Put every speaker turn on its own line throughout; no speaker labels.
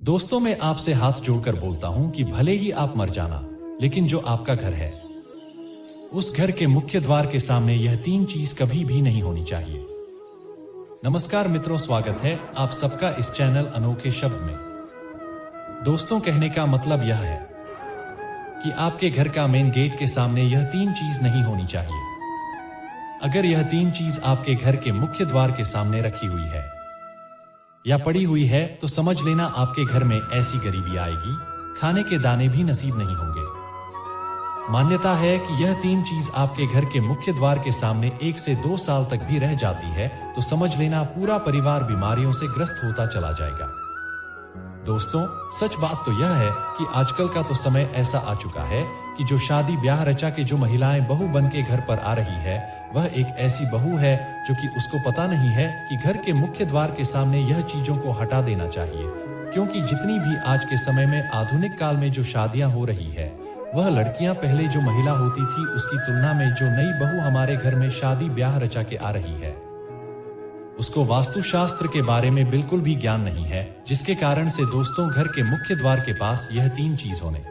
दोस्तों, मैं आपसे हाथ जोड़कर बोलता हूं कि भले ही आप मर जाना, लेकिन जो आपका घर है, उस घर के मुख्य द्वार के सामने यह तीन चीज कभी भी नहीं होनी चाहिए। नमस्कार मित्रों, स्वागत है आप सबका इस चैनल अनोखे शब्द में। दोस्तों, कहने का मतलब यह है कि आपके घर का मेन गेट के सामने यह तीन चीज नहीं होनी चाहिए। अगर यह तीन चीज आपके घर के मुख्य द्वार के सामने रखी हुई है या पड़ी हुई है तो समझ लेना आपके घर में ऐसी गरीबी आएगी, खाने के दाने भी नसीब नहीं होंगे। मान्यता है कि यह तीन चीज आपके घर के मुख्य द्वार के सामने 1 से 2 साल तक भी रह जाती है तो समझ लेना पूरा परिवार बीमारियों से ग्रस्त होता चला जाएगा। दोस्तों, सच बात तो यह है कि आजकल का तो समय ऐसा आ चुका है कि जो शादी ब्याह रचा के जो महिलाएं बहू बन के घर पर आ रही है, वह एक ऐसी बहू है जो कि उसको पता नहीं है कि घर के मुख्य द्वार के सामने यह चीजों को हटा देना चाहिए। क्योंकि जितनी भी आज के समय में आधुनिक काल में जो शादियां हो रही है, वह लड़कियां पहले जो महिला होती थी उसकी तुलना में जो नई बहू हमारे घर में शादी ब्याह रचा के आ रही है, उसको वास्तुशास्त्र के बारे में बिल्कुल भी ज्ञान नहीं है, जिसके कारण से दोस्तों घर के मुख्य द्वार के पास यह तीन चीज होने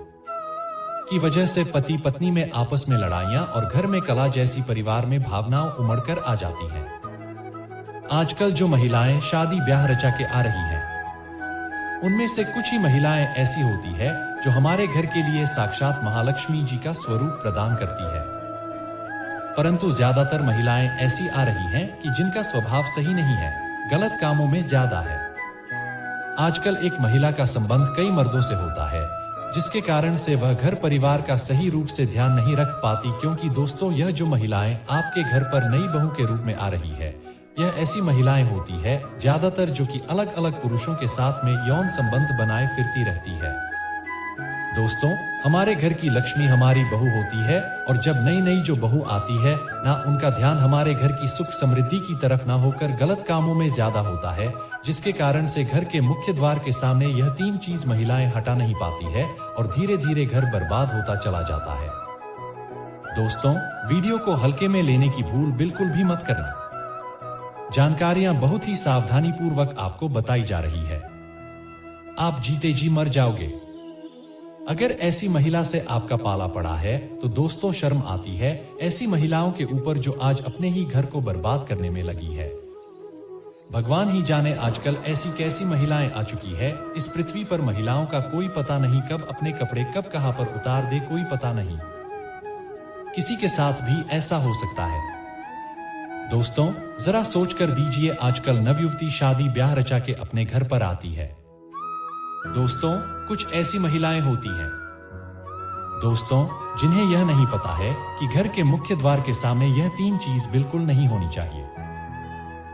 की वजह से पति पत्नी में आपस में लड़ाइयां और घर में कलह जैसी परिवार में भावनाएं उमड़कर आ जाती हैं। आजकल जो महिलाएं शादी ब्याह रचा के आ रही हैं, उनमें से कुछ ही महिलाएं ऐसी होती है जो हमारे घर के लिए साक्षात महालक्ष्मी जी का स्वरूप प्रदान करती है। परंतु ज्यादातर महिलाएं ऐसी आ रही हैं कि जिनका स्वभाव सही नहीं है, गलत कामों में ज्यादा है। आजकल एक महिला का संबंध कई मर्दों से होता है, जिसके कारण से वह घर परिवार का सही रूप से ध्यान नहीं रख पाती। क्योंकि दोस्तों, यह जो महिलाएं आपके घर पर नई बहू के रूप में आ रही है, यह ऐसी महिलाएं होती है ज्यादातर जो कि अलग अलग पुरुषों के साथ में यौन संबंध बनाए फिरती रहती है। दोस्तों, हमारे घर की लक्ष्मी हमारी बहू होती है और जब नई नई जो बहू आती है ना, उनका ध्यान हमारे घर की सुख समृद्धि की तरफ ना होकर गलत कामों में ज्यादा होता है, जिसके कारण से घर के मुख्य द्वार के सामने यह तीन चीज महिलाएं हटा नहीं पाती है और धीरे धीरे घर बर्बाद होता चला जाता है। दोस्तों, वीडियो को हल्के में लेने की भूल बिल्कुल भी मत करना। जानकारियां बहुत ही सावधानी पूर्वक आपको बताई जा रही है, आप जीते जी मर जाओगे। अगर ऐसी महिला से आपका पाला पड़ा है तो दोस्तों शर्म आती है ऐसी महिलाओं के ऊपर जो आज अपने ही घर को बर्बाद करने में लगी है। भगवान ही जाने आजकल ऐसी कैसी महिलाएं आ चुकी है इस पृथ्वी पर। महिलाओं का कोई पता नहीं कब अपने कपड़े कब कहां पर उतार दे, कोई पता नहीं। किसी के साथ भी ऐसा हो सकता है। दोस्तों, जरा सोच कर दीजिए, आजकल नवयुवती शादी ब्याह रचा के अपने घर पर आती है। दोस्तों, कुछ ऐसी महिलाएं होती हैं दोस्तों जिन्हें यह नहीं पता है कि घर के मुख्य द्वार के सामने यह तीन चीज बिल्कुल नहीं होनी चाहिए।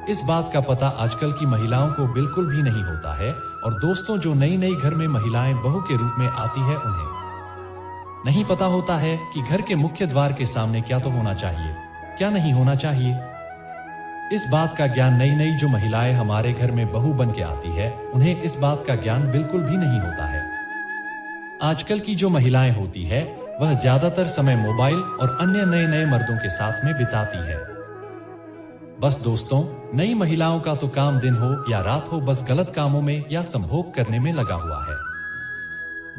इस बात का पता आजकल की महिलाओं को बिल्कुल भी नहीं होता है। और दोस्तों, जो नई नई घर में महिलाएं बहू के रूप में आती है, उन्हें नहीं पता होता है कि घर के मुख्य द्वार के सामने क्या तो होना चाहिए, क्या नहीं होना चाहिए। इस बात का ज्ञान नई नई जो महिलाएं हमारे घर में बहू बन के आती है, उन्हें इस बात का ज्ञान बिल्कुल भी नहीं होता है। आजकल की जो महिलाएं होती है, वह ज्यादातर समय मोबाइल और अन्य नए नए मर्दों के साथ में बिताती है। बस दोस्तों, नई महिलाओं का तो काम दिन हो या रात हो, बस गलत कामों में या संभोग करने में लगा हुआ है।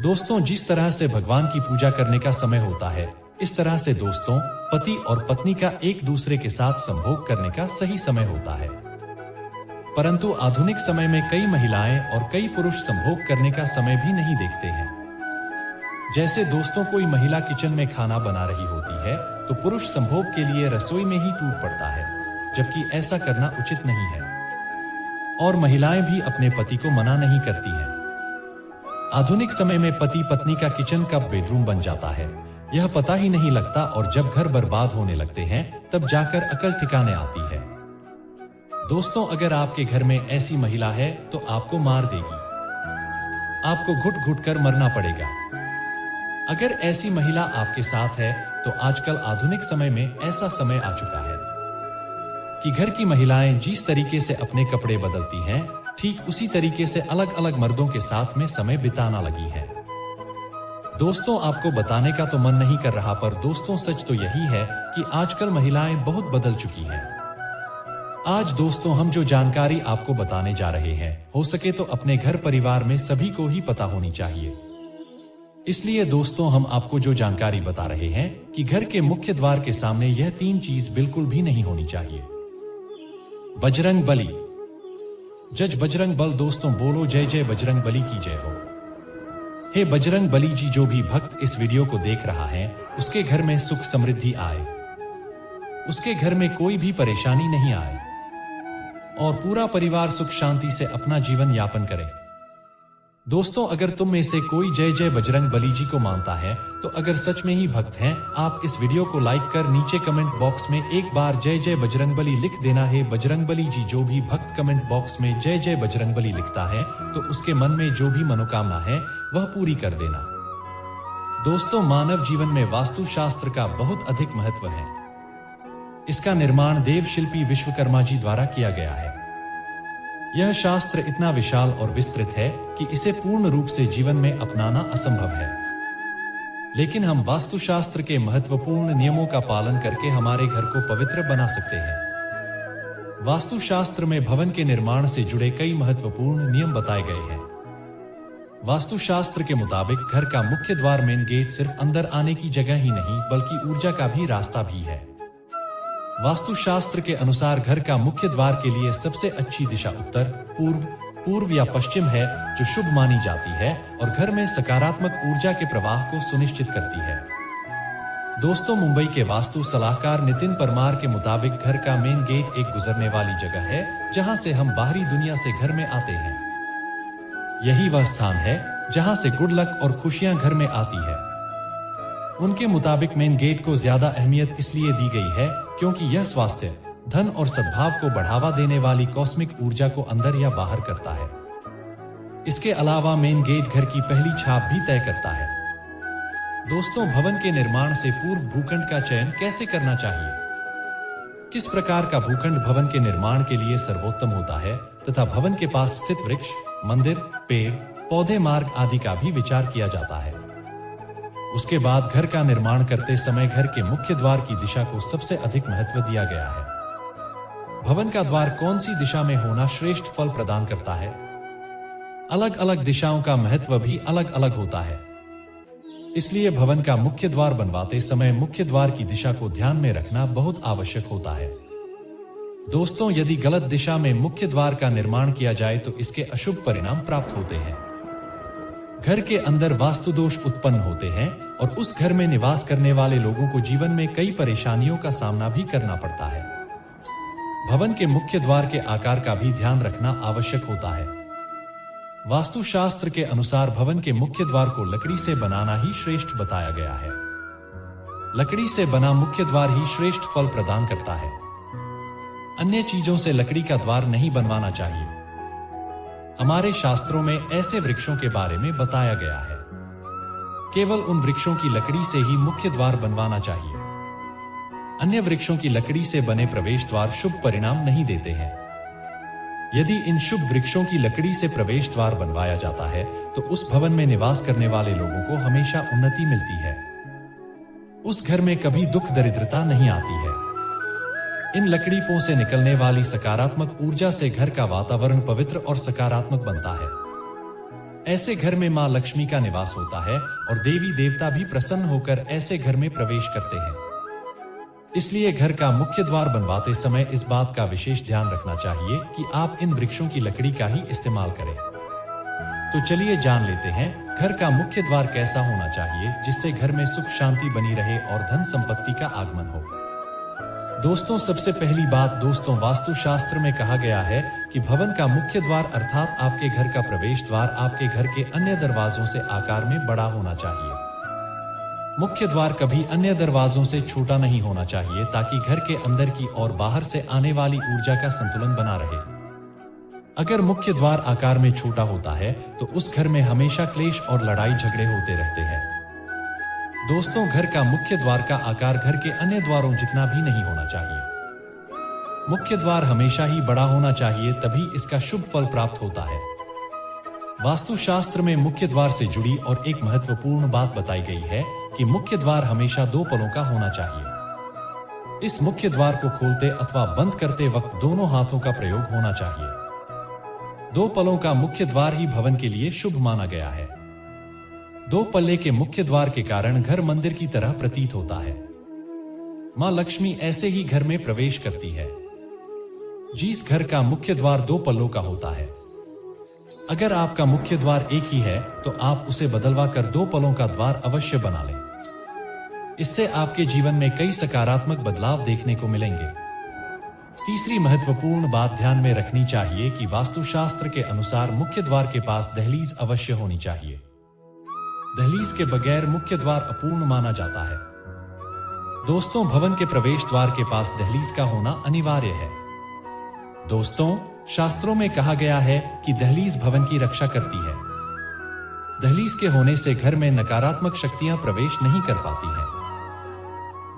दोस्तों, जिस तरह से भगवान की पूजा करने का समय होता है, इस तरह से दोस्तों पति और पत्नी का एक दूसरे के साथ संभोग करने का सही समय होता है। परंतु आधुनिक समय में कई महिलाएं और कई पुरुष संभोग करने का समय भी नहीं देखते हैं। जैसे दोस्तों, कोई महिला किचन में खाना बना रही होती है तो पुरुष संभोग के लिए रसोई में ही टूट पड़ता है, जबकि ऐसा करना उचित नहीं है। और महिलाएं भी अपने पति को मना नहीं करती हैं। आधुनिक समय में पति पत्नी का किचन कब बेडरूम बन जाता है, यह पता ही नहीं लगता। और जब घर बर्बाद होने लगते हैं, तब जाकर अकल ठिकाने आती है। दोस्तों, अगर आपके घर में ऐसी महिला है तो आपको मार देगी, आपको घुट घुट कर मरना पड़ेगा। अगर ऐसी महिला आपके साथ है तो आजकल आधुनिक समय में ऐसा समय आ चुका है कि घर की महिलाएं जिस तरीके से अपने कपड़े बदलती हैं, ठीक उसी तरीके से अलग अलग मर्दों के साथ में समय बिताना लगी हैं। दोस्तों, आपको बताने का तो मन नहीं कर रहा, पर दोस्तों सच तो यही है कि आजकल महिलाएं बहुत बदल चुकी हैं। आज दोस्तों हम जो जानकारी आपको बताने जा रहे हैं, हो सके तो अपने घर परिवार में सभी को ही पता होनी चाहिए। इसलिए दोस्तों हम आपको जो जानकारी बता रहे हैं कि घर के मुख्य द्वार के सामने यह 3 चीज बिल्कुल भी नहीं होनी चाहिए। बजरंग बली। जज बजरंग बल। दोस्तों बोलो जय जय बजरंग बली की जय हो। हे बजरंग बली जी, जो भी भक्त इस वीडियो को देख रहा है उसके घर में सुख समृद्धि आए, उसके घर में कोई भी परेशानी नहीं आए और पूरा परिवार सुख शांति से अपना जीवन यापन करे। दोस्तों अगर तुम में से कोई जय जय बजरंग बली जी को मानता है तो अगर सच में ही भक्त हैं, आप इस वीडियो को लाइक कर नीचे कमेंट बॉक्स में एक बार जय जय बजरंग बली लिख देना है। बजरंग बली जी, जो भी भक्त कमेंट बॉक्स में जय जय बजरंग बली लिखता है तो उसके मन में जो भी मनोकामना है वह पूरी कर देना। दोस्तों मानव जीवन में वास्तुशास्त्र का बहुत अधिक महत्व है। इसका निर्माण देव शिल्पी विश्वकर्मा जी द्वारा किया गया है। यह शास्त्र इतना विशाल और विस्तृत है कि इसे पूर्ण रूप से जीवन में अपनाना असंभव है, लेकिन हम वास्तुशास्त्र के महत्वपूर्ण नियमों का पालन करके हमारे घर को पवित्र बना सकते हैं। वास्तुशास्त्र में भवन के निर्माण से जुड़े कई महत्वपूर्ण नियम बताए गए हैं। वास्तुशास्त्र के मुताबिक घर का मुख्य द्वार मेन गेट सिर्फ अंदर आने की जगह ही नहीं बल्कि ऊर्जा का भी रास्ता भी है। वास्तुशास्त्र के अनुसार घर का मुख्य द्वार के लिए सबसे अच्छी दिशा उत्तर, पूर्व या पश्चिम है, जो शुभ मानी जाती है और घर में सकारात्मक ऊर्जा के प्रवाह को सुनिश्चित करती है। दोस्तों मुंबई के वास्तु सलाहकार नितिन परमार के मुताबिक घर का मेन गेट एक गुजरने वाली जगह है जहां से हम बाहरी दुनिया से घर में आते हैं। यही वह स्थान है जहां से गुड लक और खुशियां घर में आती है। उनके मुताबिक मेन गेट को ज्यादा अहमियत इसलिए दी गई है क्योंकि यह स्वास्थ्य, धन और सद्भाव को बढ़ावा देने वाली कॉस्मिक ऊर्जा को अंदर या बाहर करता है। इसके अलावा मेन गेट घर की पहली छाप भी तय करता है। दोस्तों भवन के निर्माण से पूर्व भूखंड का चयन कैसे करना चाहिए? किस प्रकार का भूखंड भवन के निर्माण के लिए सर्वोत्तम होता है तथा भवन के पास स्थित वृक्ष, मंदिर, पेड़, पौधे, मार्ग आदि का भी विचार किया जाता है। उसके बाद घर का निर्माण करते समय घर के मुख्य द्वार की दिशा को सबसे अधिक महत्व दिया गया है। भवन का द्वार कौन सी दिशा में होना श्रेष्ठ फल प्रदान करता है? अलग अलग दिशाओं का महत्व भी अलग अलग होता है। इसलिए भवन का मुख्य द्वार बनवाते समय मुख्य द्वार की दिशा को ध्यान में रखना बहुत आवश्यक होता है। दोस्तों यदि गलत दिशा में मुख्य द्वार का निर्माण किया जाए तो इसके अशुभ परिणाम प्राप्त होते हैं। घर के अंदर वास्तु दोष उत्पन्न होते हैं और उस घर में निवास करने वाले लोगों को जीवन में कई परेशानियों का सामना भी करना पड़ता है। भवन के मुख्य द्वार के आकार का भी ध्यान रखना आवश्यक होता है। वास्तुशास्त्र के अनुसार भवन के मुख्य द्वार को लकड़ी से बनाना ही श्रेष्ठ बताया गया है। लकड़ी से बना मुख्य द्वार ही श्रेष्ठ फल प्रदान करता है। अन्य चीजों से लकड़ी का द्वार नहीं बनवाना चाहिए। हमारे शास्त्रों में ऐसे वृक्षों के बारे में बताया गया है। केवल उन वृक्षों की लकड़ी से ही मुख्य द्वार बनवाना चाहिए। अन्य वृक्षों की लकड़ी से बने प्रवेश द्वार शुभ परिणाम नहीं देते हैं। यदि इन शुभ वृक्षों की लकड़ी से प्रवेश द्वार बनवाया जाता है तो उस भवन में निवास करने वाले लोगों को हमेशा उन्नति मिलती है। उस घर में कभी दुख दरिद्रता नहीं आती है। इन लकड़ीपों से निकलने वाली सकारात्मक ऊर्जा से घर का वातावरण पवित्र और सकारात्मक बनता है। ऐसे घर में मां लक्ष्मी का निवास होता है और देवी देवता भी प्रसन्न होकर ऐसे घर में प्रवेश करते हैं। इसलिए घर का मुख्य द्वार बनवाते समय इस बात का विशेष ध्यान रखना चाहिए कि आप इन वृक्षों की लकड़ी का ही इस्तेमाल करें। तो चलिए जान लेते हैं घर का मुख्य द्वार कैसा होना चाहिए जिससे घर में सुख शांति बनी रहे और धन संपत्ति का आगमन हो। दोस्तों सबसे पहली बात, दोस्तों वास्तुशास्त्र में कहा गया है कि भवन का मुख्य द्वार अर्थात आपके घर का प्रवेश द्वार आपके घर के अन्य दरवाजों से आकार में बड़ा होना चाहिए। मुख्य द्वार कभी अन्य दरवाजों से छोटा नहीं होना चाहिए ताकि घर के अंदर की और बाहर से आने वाली ऊर्जा का संतुलन बना रहे। अगर मुख्य द्वार आकार में छोटा होता है तो उस घर में हमेशा क्लेश और लड़ाई झगड़े होते रहते हैं। दोस्तों घर का मुख्य द्वार का आकार घर के अन्य द्वारों जितना भी नहीं होना चाहिए। मुख्य द्वार हमेशा ही बड़ा होना चाहिए, तभी इसका शुभ फल प्राप्त होता है। वास्तुशास्त्र में मुख्य द्वार से जुड़ी और एक महत्वपूर्ण बात बताई गई है कि मुख्य द्वार हमेशा 2 पलों का होना चाहिए। इस मुख्य द्वार को खोलते अथवा बंद करते वक्त दोनों हाथों का प्रयोग होना चाहिए। 2 पलों का मुख्य द्वार ही भवन के लिए शुभ माना गया है। 2 पल्ले के मुख्य द्वार के कारण घर मंदिर की तरह प्रतीत होता है। मां लक्ष्मी ऐसे ही घर में प्रवेश करती है। जिस घर का मुख्य द्वार 2 पल्लों का होता है, अगर आपका मुख्य द्वार एक ही है तो आप उसे बदलवा कर 2 पलों का द्वार अवश्य बना लें। इससे आपके जीवन में कई सकारात्मक बदलाव देखने को मिलेंगे। तीसरी महत्वपूर्ण बात ध्यान में रखनी चाहिए कि वास्तुशास्त्र के अनुसार मुख्य द्वार के पास दहलीज अवश्य होनी चाहिए। दहलीज के बगैर मुख्य द्वार अपूर्ण माना जाता है। दोस्तों, भवन के प्रवेश द्वार के पास दहलीज का होना अनिवार्य है। दोस्तों, शास्त्रों में कहा गया है कि दहलीज भवन की रक्षा करती है। दहलीज के होने से घर में नकारात्मक शक्तियां प्रवेश नहीं कर पाती हैं।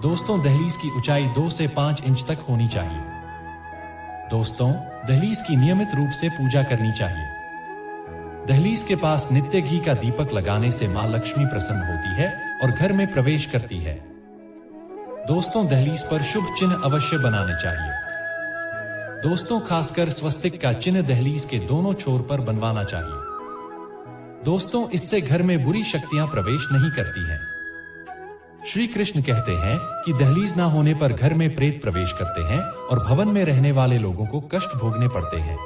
दोस्तों, दहलीज की ऊंचाई 2 से 5 इंच तक होनी चाहिए। दोस्तों, दहलीज की नियमित रूप से पूजा करनी चाहिए। दहलीज के पास नित्य घी का दीपक लगाने से मां लक्ष्मी प्रसन्न होती है और घर में प्रवेश करती है। दोस्तों, दहलीज पर शुभ चिन्ह अवश्य बनाने चाहिए। दोस्तों, खासकर स्वस्तिक का चिन्ह दहलीज के दोनों छोर पर बनवाना चाहिए। दोस्तों, इससे घर में बुरी शक्तियां प्रवेश नहीं करती हैं। श्री कृष्ण कहते हैं कि दहलीज ना होने पर घर में प्रेत प्रवेश करते हैं और भवन में रहने वाले लोगों को कष्ट भोगने पड़ते हैं।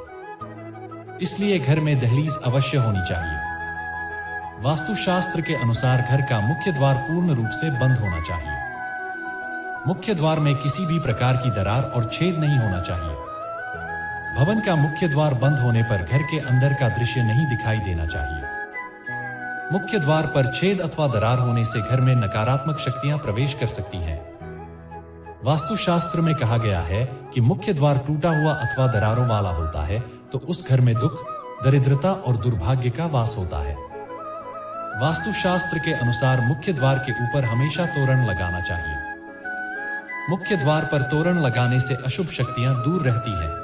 इसलिए घर में दहलीज अवश्य होनी चाहिए। वास्तुशास्त्र के अनुसार घर का मुख्य द्वार पूर्ण रूप से बंद होना चाहिए। मुख्य द्वार में किसी भी प्रकार की दरार और छेद नहीं होना चाहिए। भवन का मुख्य द्वार बंद होने पर घर के अंदर का दृश्य नहीं दिखाई देना चाहिए। मुख्य द्वार पर छेद अथवा दरार होने से घर में नकारात्मक शक्तियां प्रवेश कर सकती हैं। वास्तुशास्त्र में कहा गया है कि मुख्य द्वार टूटा हुआ अथवा दरारों वाला होता है तो उस घर में दुख, दरिद्रता और दुर्भाग्य का वास होता है। वास्तुशास्त्र के अनुसार मुख्य द्वार के ऊपर हमेशा तोरण लगाना चाहिए। मुख्य द्वार पर तोरण लगाने से अशुभ शक्तियां दूर रहती हैं।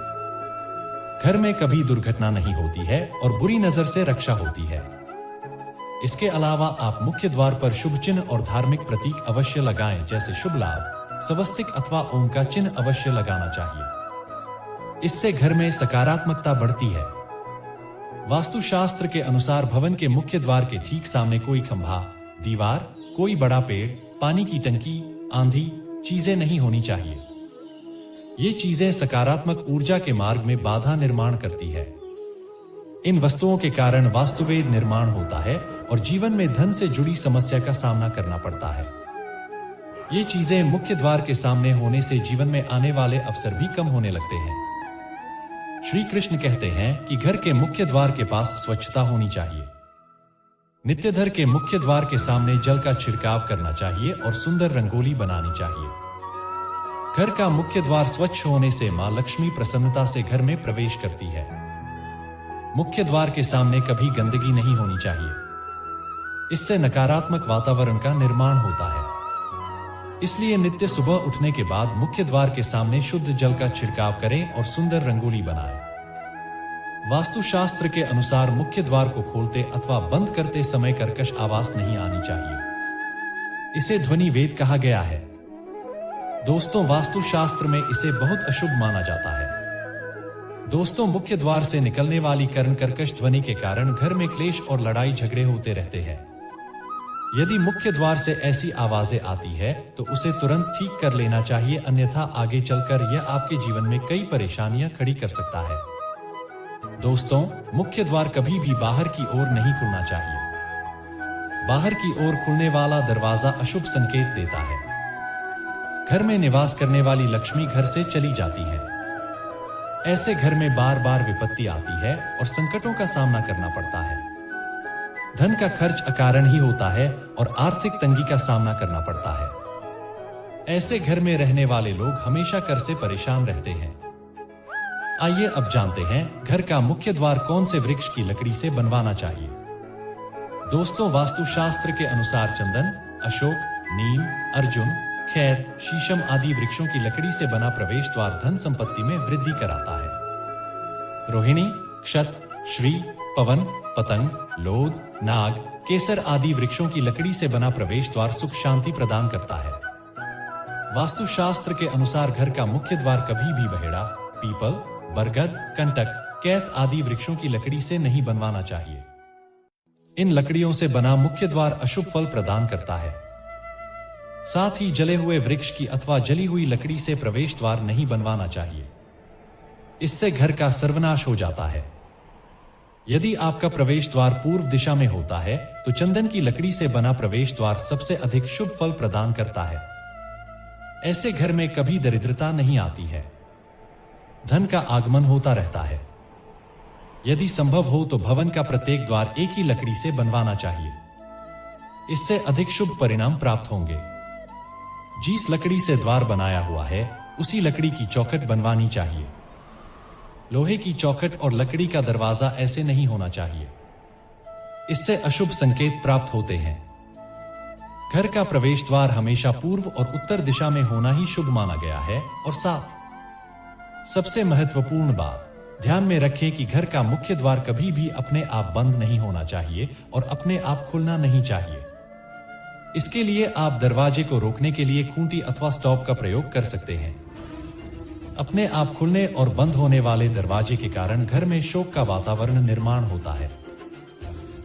घर में कभी दुर्घटना नहीं होती है और बुरी नजर से रक्षा होती है। इसके अलावा आप मुख्य द्वार पर शुभ चिन्ह और धार्मिक प्रतीक अवश्य लगाएं, जैसे शुभ लाभ, स्वस्तिक अथवा ओम का चिन्ह अवश्य लगाना चाहिए। इससे घर में सकारात्मकता बढ़ती है। वास्तुशास्त्र के अनुसार भवन के मुख्य द्वार के ठीक सामने कोई खंभा, दीवार, कोई बड़ा पेड़, पानी की टंकी, आंधी चीजें नहीं होनी चाहिए। ये चीजें सकारात्मक ऊर्जा के मार्ग में बाधा निर्माण करती है। इन वस्तुओं के कारण वास्तुवेद निर्माण होता है और जीवन में धन से जुड़ी समस्या का सामना करना पड़ता है। ये चीजें मुख्य द्वार के सामने होने से जीवन में आने वाले अवसर भी कम होने लगते हैं। श्री कृष्ण कहते हैं कि घर के मुख्य द्वार के पास स्वच्छता होनी चाहिए। नित्यधर के मुख्य द्वार के सामने जल का छिड़काव करना चाहिए और सुंदर रंगोली बनानी चाहिए। घर का मुख्य द्वार स्वच्छ होने से मां लक्ष्मी प्रसन्नता से घर में प्रवेश करती है। मुख्य द्वार के सामने कभी गंदगी नहीं होनी चाहिए। इससे नकारात्मक वातावरण का निर्माण होता है। इसलिए नित्य सुबह उठने के बाद मुख्य द्वार के सामने शुद्ध जल का छिड़काव करें और सुंदर रंगोली बनाएं। वास्तुशास्त्र के अनुसार मुख्य द्वार को खोलते अथवा बंद करते समय कर्कश आवाज नहीं आनी चाहिए। इसे ध्वनि वेद कहा गया है। दोस्तों, वास्तुशास्त्र में इसे बहुत अशुभ माना जाता है। दोस्तों, मुख्य द्वार से निकलने वाली कर्ण कर्कश ध्वनि के कारण घर में क्लेश और लड़ाई झगड़े होते रहते हैं। यदि मुख्य द्वार से ऐसी आवाजें आती है तो उसे तुरंत ठीक कर लेना चाहिए, अन्यथा आगे चलकर यह आपके जीवन में कई परेशानियां खड़ी कर सकता है। दोस्तों, मुख्य द्वार कभी भी बाहर की ओर नहीं खुलना चाहिए। बाहर की ओर खुलने वाला दरवाजा अशुभ संकेत देता है। घर में निवास करने वाली लक्ष्मी घर से चली जाती है। ऐसे घर में बार बार विपत्ति आती है और संकटों का सामना करना पड़ता है। धन का खर्च अकारण ही होता है और आर्थिक तंगी का सामना करना पड़ता है। ऐसे घर में रहने वाले लोग हमेशा कर से परेशान रहते हैं। आइए अब जानते हैं घर का मुख्य द्वार कौन से वृक्ष की लकड़ी से बनवाना चाहिए। दोस्तों, वास्तुशास्त्र के अनुसार चंदन, अशोक, नीम, अर्जुन, खैर, शीशम आदि वृक्षों की लकड़ी से बना प्रवेश द्वार धन संपत्ति में वृद्धि कराता है। रोहिणी, क्षत, श्री, पवन, पतंग, लोध, नाग, केसर आदि वृक्षों की लकड़ी से बना प्रवेश द्वार सुख शांति प्रदान करता है। वास्तुशास्त्र के अनुसार घर का मुख्य द्वार कभी भी बहेड़ा, पीपल, बरगद, कंटक, कैथ आदि वृक्षों की लकड़ी से नहीं बनवाना चाहिए। इन लकड़ियों से बना मुख्य द्वार अशुभ फल प्रदान करता है। साथ ही जले हुए वृक्ष की अथवा जली हुई लकड़ी से प्रवेश द्वार नहीं बनवाना चाहिए। इससे घर का सर्वनाश हो जाता है। यदि आपका प्रवेश द्वार पूर्व दिशा में होता है तो चंदन की लकड़ी से बना प्रवेश द्वार सबसे अधिक शुभ फल प्रदान करता है। ऐसे घर में कभी दरिद्रता नहीं आती है, धन का आगमन होता रहता है। यदि संभव हो तो भवन का प्रत्येक द्वार एक ही लकड़ी से बनवाना चाहिए। इससे अधिक शुभ परिणाम प्राप्त होंगे। जिस लकड़ी से द्वार बनाया हुआ है उसी लकड़ी की चौखट बनवानी चाहिए। लोहे की चौखट और लकड़ी का दरवाजा ऐसे नहीं होना चाहिए। इससे अशुभ संकेत प्राप्त होते हैं। घर का प्रवेश द्वार हमेशा पूर्व और उत्तर दिशा में होना ही शुभ माना गया है। और साथ सबसे महत्वपूर्ण बात, ध्यान में रखें कि घर का मुख्य द्वार कभी भी अपने आप बंद नहीं होना चाहिए और अपने आप खुलना नहीं चाहिए। इसके लिए आप दरवाजे को रोकने के लिए खूंटी अथवा स्टॉप का प्रयोग कर सकते हैं। अपने आप खुलने और बंद होने वाले दरवाजे के कारण घर में शोक का वातावरण निर्माण होता है।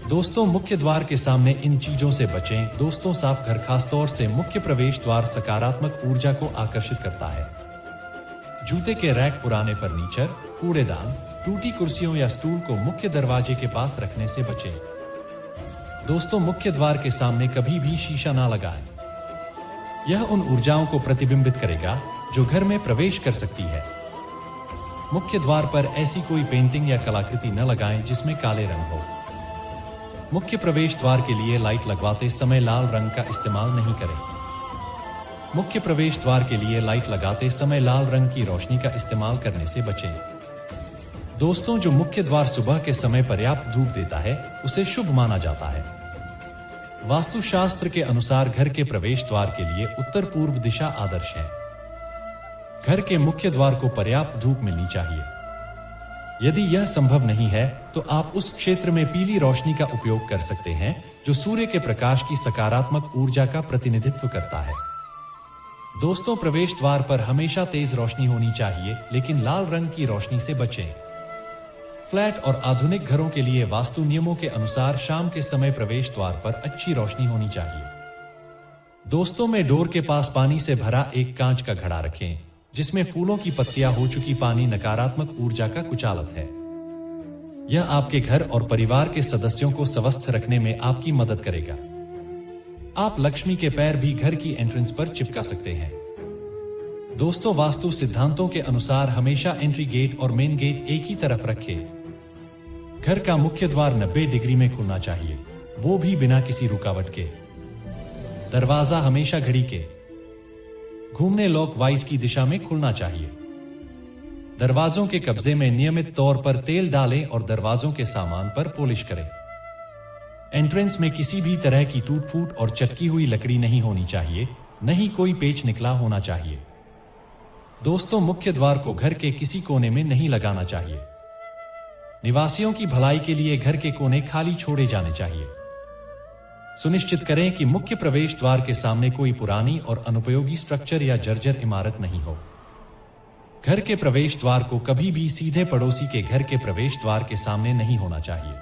दोस्तों, मुख्य द्वार के सामने इन चीजों से बचें। दोस्तों, साफ घर, खासतौर से मुख्य प्रवेश द्वार सकारात्मक ऊर्जा को आकर्षित करता है। जूते के रैक, पुराने फर्नीचर, कूड़ेदान, टूटी कुर्सियों या स्टूल को मुख्य दरवाजे के पास रखने से बचें। दोस्तों, मुख्य द्वार के सामने कभी भी शीशा ना लगाएं। यह उन ऊर्जाओं को प्रतिबिंबित करेगा जो घर में प्रवेश कर सकती है। मुख्य द्वार पर ऐसी कोई पेंटिंग या कलाकृति न लगाएं जिसमें काले रंग हो। मुख्य प्रवेश द्वार के लिए लाइट लगवाते समय लाल रंग का इस्तेमाल नहीं करें। मुख्य प्रवेश द्वार के लिए लाइट लगाते समय लाल रंग की रोशनी का इस्तेमाल करने से बचें। दोस्तों, जो मुख्य द्वार सुबह के समय पर्याप्त धूप देता है उसे शुभ माना जाता है। वास्तुशास्त्र के अनुसार घर के प्रवेश द्वार के लिए उत्तर पूर्व दिशा आदर्श है। घर के मुख्य द्वार को पर्याप्त धूप मिलनी चाहिए। यदि यह संभव नहीं है तो आप उस क्षेत्र में पीली रोशनी का उपयोग कर सकते हैं जो सूर्य के प्रकाश की सकारात्मक ऊर्जा का प्रतिनिधित्व करता है। दोस्तों, प्रवेश द्वार पर हमेशा तेज रोशनी होनी चाहिए, लेकिन लाल रंग की रोशनी से बचें। फ्लैट और आधुनिक घरों के लिए वास्तु नियमों के अनुसार शाम के समय प्रवेश द्वार पर अच्छी रोशनी होनी चाहिए। दोस्तों, में डोर के पास पानी से भरा एक कांच का घड़ा रखें जिसमें फूलों की पत्तियां हो चुकी पानी नकारात्मक ऊर्जा का कुचालक है। यह आपके घर और परिवार के सदस्यों को स्वस्थ रखने में आपकी मदद करेगा। आप लक्ष्मी के पैर भी घर की एंट्रेंस पर चिपका सकते हैं। दोस्तों, वास्तु सिद्धांतों के अनुसार हमेशा एंट्री गेट और मेन गेट एक ही तरफ रखें। घर का मुख्य द्वार 90 डिग्री में खुलना चाहिए, वो भी बिना किसी रुकावट के। दरवाजा हमेशा घड़ी के घूमने क्लॉकवाइज की दिशा में खुलना चाहिए। दरवाजों के कब्जे में नियमित तौर पर तेल डालें और दरवाजों के सामान पर पॉलिश करें। एंट्रेंस में किसी भी तरह की टूट फूट और चटकी हुई लकड़ी नहीं होनी चाहिए, न ही कोई पेच निकला होना चाहिए। दोस्तों, मुख्य द्वार को घर के किसी कोने में नहीं लगाना चाहिए। निवासियों की भलाई के लिए घर के कोने खाली छोड़े जाने चाहिए। सुनिश्चित करें कि मुख्य प्रवेश द्वार के सामने कोई पुरानी और अनुपयोगी स्ट्रक्चर या जर्जर इमारत नहीं हो। घर के प्रवेश द्वार को कभी भी सीधे पड़ोसी के घर के प्रवेश द्वार के सामने नहीं होना चाहिए।